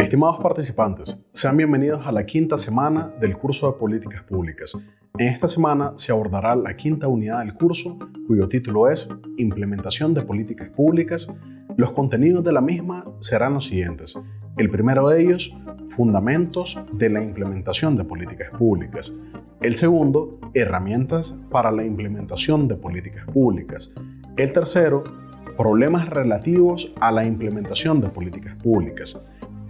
Estimados participantes, sean bienvenidos a la quinta semana del curso de Políticas Públicas. En esta semana se abordará la quinta unidad del curso, cuyo título es Implementación de Políticas Públicas. Los contenidos de la misma serán los siguientes. El primero de ellos, Fundamentos de la implementación de políticas públicas. El segundo, Herramientas para la implementación de políticas públicas. El tercero, Problemas relativos a la implementación de políticas públicas.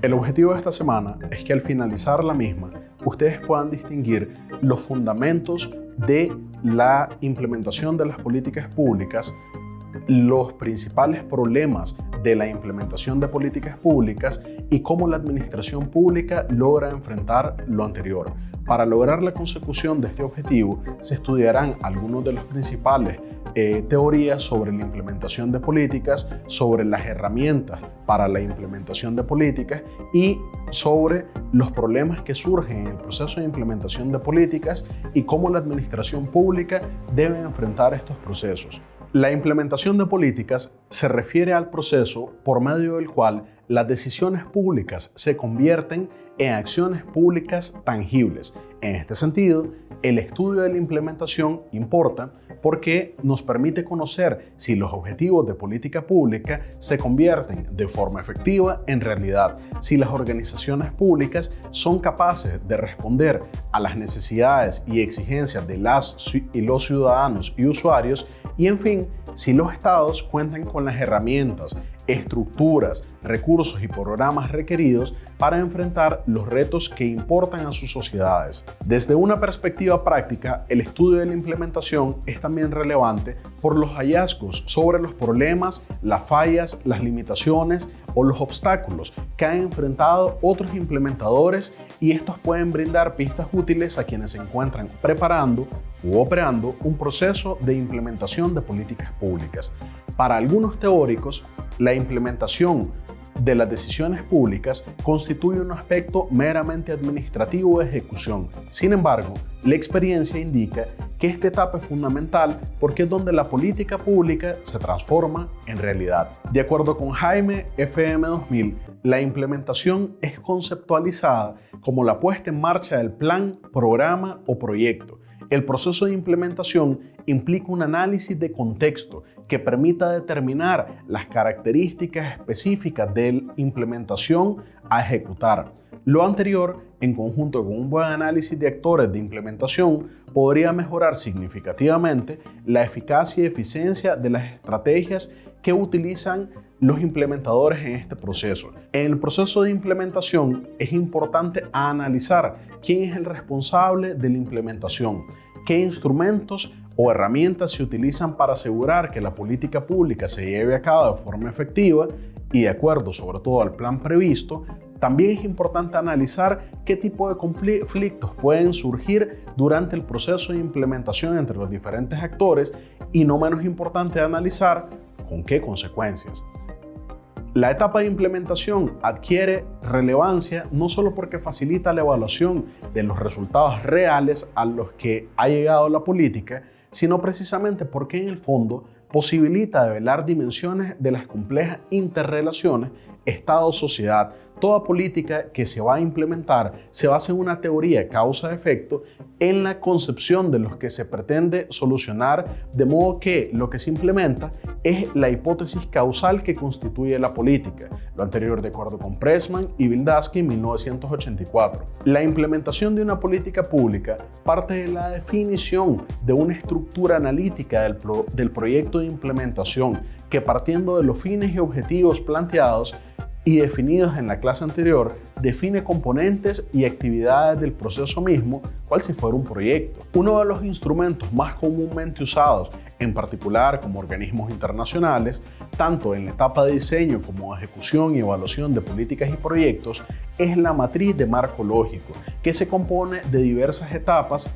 El objetivo de esta semana es que al finalizar la misma, ustedes puedan distinguir los fundamentos de la implementación de las políticas públicas, los principales problemas de la implementación de políticas públicas y cómo la administración pública logra enfrentar lo anterior. Para lograr la consecución de este objetivo, se estudiarán algunos de los principales teorías sobre la implementación de políticas, sobre las herramientas para la implementación de políticas y sobre los problemas que surgen en el proceso de implementación de políticas y cómo la administración pública debe enfrentar estos procesos. La implementación de políticas se refiere al proceso por medio del cual las decisiones públicas se convierten en acciones públicas tangibles. En este sentido, el estudio de la implementación importa porque nos permite conocer si los objetivos de política pública se convierten de forma efectiva en realidad, si las organizaciones públicas son capaces de responder a las necesidades y exigencias de las y los ciudadanos y usuarios y, en fin, si los estados cuentan con las herramientas, estructuras, recursos y programas requeridos para enfrentar los retos que importan a sus sociedades. Desde una perspectiva práctica, el estudio de la implementación es también relevante por los hallazgos sobre los problemas, las fallas, las limitaciones o los obstáculos que han enfrentado otros implementadores y estos pueden brindar pistas útiles a quienes se encuentran preparando u operando un proceso de implementación de políticas públicas. Para algunos teóricos, la implementación de las decisiones públicas constituye un aspecto meramente administrativo de ejecución. Sin embargo, la experiencia indica que esta etapa es fundamental porque es donde la política pública se transforma en realidad. De acuerdo con Jaime FM 2000, la implementación es conceptualizada como la puesta en marcha del plan, programa o proyecto. El proceso de implementación implica un análisis de contexto que permita determinar las características específicas de la implementación a ejecutar. Lo anterior, en conjunto con un buen análisis de actores de implementación, podría mejorar significativamente la eficacia y eficiencia de las estrategias que utilizan los implementadores en este proceso. En el proceso de implementación es importante analizar quién es el responsable de la implementación, qué instrumentos o herramientas se utilizan para asegurar que la política pública se lleve a cabo de forma efectiva y de acuerdo sobre todo al plan previsto. También es importante analizar qué tipo de conflictos pueden surgir durante el proceso de implementación entre los diferentes actores y no menos importante analizar con qué consecuencias. La etapa de implementación adquiere relevancia no solo porque facilita la evaluación de los resultados reales a los que ha llegado la política, sino precisamente porque en el fondo posibilita develar dimensiones de las complejas interrelaciones Estado-sociedad. Toda política que se va a implementar se basa en una teoría causa-efecto en la concepción de los que se pretende solucionar, de modo que lo que se implementa es la hipótesis causal que constituye la política. Lo anterior de acuerdo con Pressman y Wildavsky en 1984. La implementación de una política pública parte de la definición de una estructura analítica del proyecto de implementación que, partiendo de los fines y objetivos planteados y definidos en la clase anterior, define componentes y actividades del proceso mismo, cual si fuera un proyecto. Uno de los instrumentos más comúnmente usados, en particular como organismos internacionales, tanto en la etapa de diseño como de ejecución y evaluación de políticas y proyectos, es la matriz de marco lógico, que se compone de diversas etapas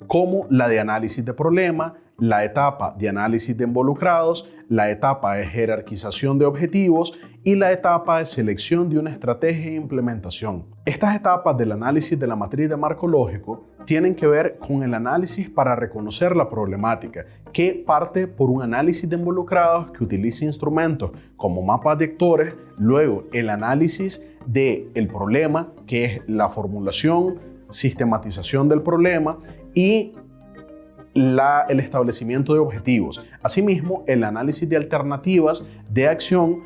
como la de análisis de problema, la etapa de análisis de involucrados, la etapa de jerarquización de objetivos y la etapa de selección de una estrategia e implementación. Estas etapas del análisis de la matriz de marco lógico tienen que ver con el análisis para reconocer la problemática, que parte por un análisis de involucrados que utiliza instrumentos como mapas de actores, luego el análisis del problema, que es la formulación, sistematización del problema y el establecimiento de objetivos. Asimismo, el análisis de alternativas de acción,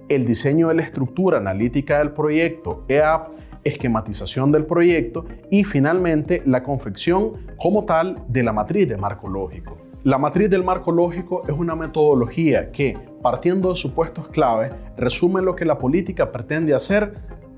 el diseño de la estructura analítica del proyecto, EAP, esquematización del proyecto y finalmente la confección como tal de la matriz de marco lógico. La matriz del marco lógico es una metodología que, partiendo de supuestos claves, resume lo que la política pretende hacer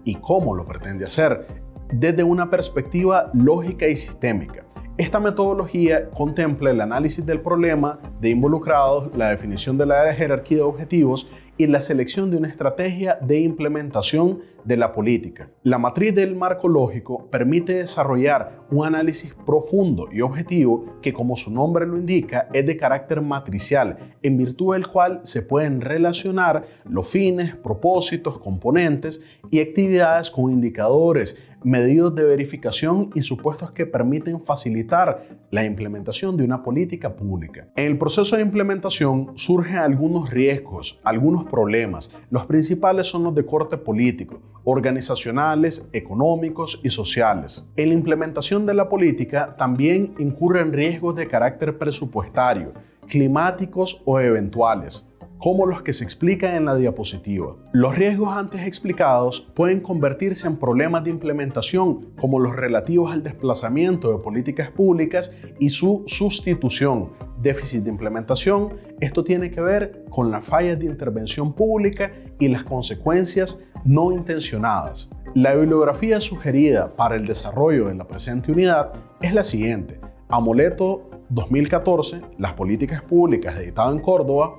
y cómo lo pretende hacer, desde una perspectiva lógica y sistémica. Esta metodología contempla el análisis del problema de involucrados, la definición de la jerarquía de objetivos y la selección de una estrategia de implementación de la política. La matriz del marco lógico permite desarrollar un análisis profundo y objetivo que, como su nombre lo indica, es de carácter matricial, en virtud del cual se pueden relacionar los fines, propósitos, componentes y actividades con indicadores, medios de verificación y supuestos que permiten facilitar la implementación de una política pública. En el proceso de implementación surgen algunos riesgos, algunos problemas. Los principales son los de corte político, organizacionales, económicos y sociales. En la implementación de la política también incurren riesgos de carácter presupuestario, climáticos o eventuales, como los que se explican en la diapositiva. Los riesgos antes explicados pueden convertirse en problemas de implementación, como los relativos al desplazamiento de políticas públicas y su sustitución. Déficit de implementación, esto tiene que ver con las fallas de intervención pública y las consecuencias no intencionadas. La bibliografía sugerida para el desarrollo de la presente unidad es la siguiente: Amoleto 2014, Las políticas públicas, editado en Córdoba.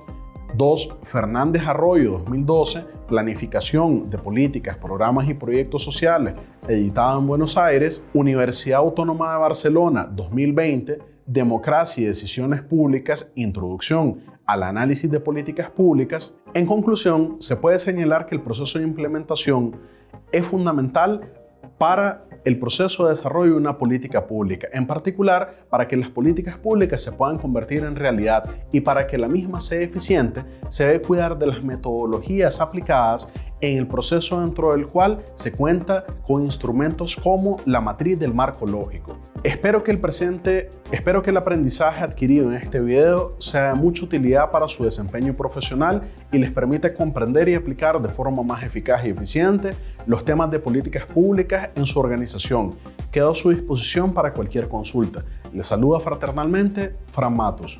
2. Fernández Arroyo 2012, Planificación de políticas, programas y proyectos sociales, editado en Buenos Aires. Universidad Autónoma de Barcelona 2020, Democracia y decisiones públicas, Introducción al análisis de políticas públicas. En conclusión, se puede señalar que el proceso de implementación es fundamental para el proceso de desarrollo de una política pública, en particular para que las políticas públicas se puedan convertir en realidad y para que la misma sea eficiente, se debe cuidar de las metodologías aplicadas en el proceso dentro del cual se cuenta con instrumentos como la matriz del marco lógico. Espero que el aprendizaje adquirido en este video sea de mucha utilidad para su desempeño profesional y les permita comprender y aplicar de forma más eficaz y eficiente los temas de políticas públicas en su organización. Quedo a su disposición para cualquier consulta. Les saluda fraternalmente Fran Matos.